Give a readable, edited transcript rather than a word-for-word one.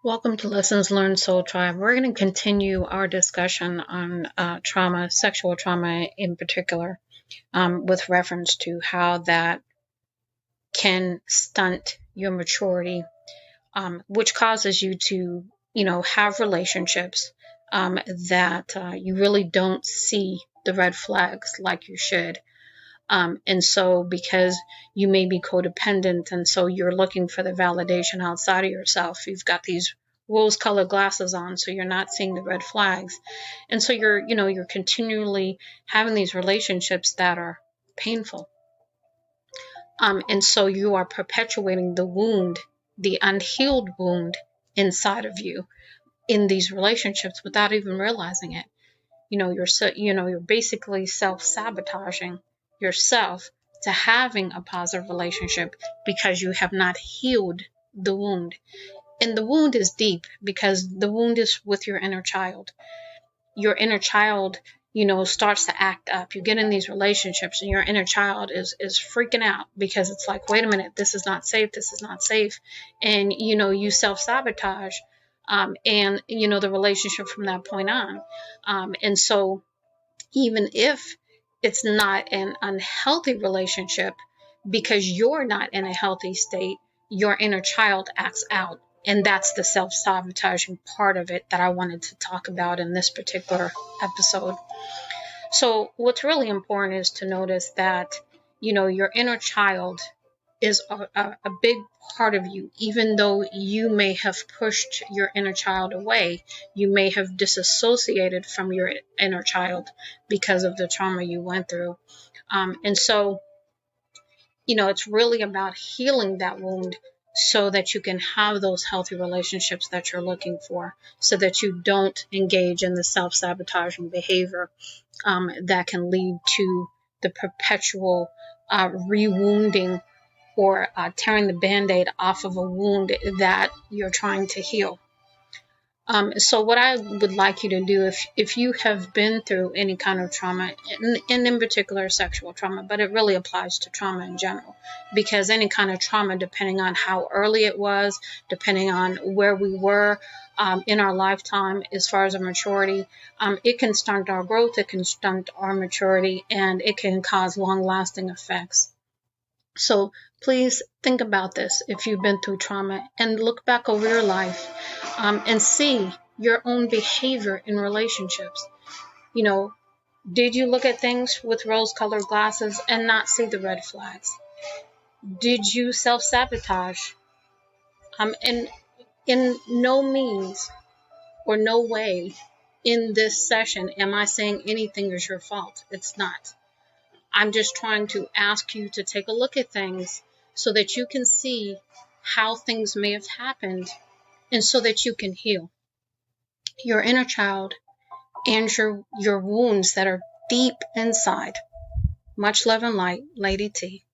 Welcome to Lessons Learned Soul Tribe. We're going to continue our discussion on trauma, sexual trauma in particular, with reference to how that can stunt your maturity, which causes you to, have relationships that you really don't see the red flags like you should. And so because you may be codependent and so you're looking for the validation outside of yourself, you've got these rose-colored glasses on, so you're not seeing the red flags. And so you're continually having these relationships that are painful. And so you are perpetuating the wound, the unhealed wound inside of you in these relationships without even realizing it. You're basically self-sabotaging yourself to having a positive relationship because you have not healed the wound. And the wound is deep because the wound is with your inner child. Your inner child, starts to act up. You get in these relationships and your inner child is freaking out because it's like, wait a minute, this is not safe. This is not safe. And, you self-sabotage. And the relationship from that point on. And so even if it's not an unhealthy relationship, because you're not in a healthy state, your inner child acts out. And that's the self-sabotaging part of it that I wanted to talk about in this particular episode. So what's really important is to notice that, your inner child is a big part of you. Even though you may have pushed your inner child away, you may have disassociated from your inner child because of the trauma you went through. And so, it's really about healing that wound so that you can have those healthy relationships that you're looking for, so that you don't engage in the self-sabotaging behavior that can lead to the perpetual rewounding or tearing the Band-Aid off of a wound that you're trying to heal. So what I would like you to do, if you have been through any kind of trauma, and in particular sexual trauma, but it really applies to trauma in general, because any kind of trauma, depending on how early it was, depending on where we were in our lifetime as far as our maturity, it can stunt our growth, it can stunt our maturity, and it can cause long-lasting effects. So please think about this if you've been through trauma, and look back over your life and see your own behavior in relationships. Did you look at things with rose-colored glasses and not see the red flags? Did you self-sabotage? And in no means or no way in this session am I saying anything is your fault. It's not. I'm just trying to ask you to take a look at things so that you can see how things may have happened and so that you can heal your inner child and your wounds that are deep inside. Much love and light, Lady T.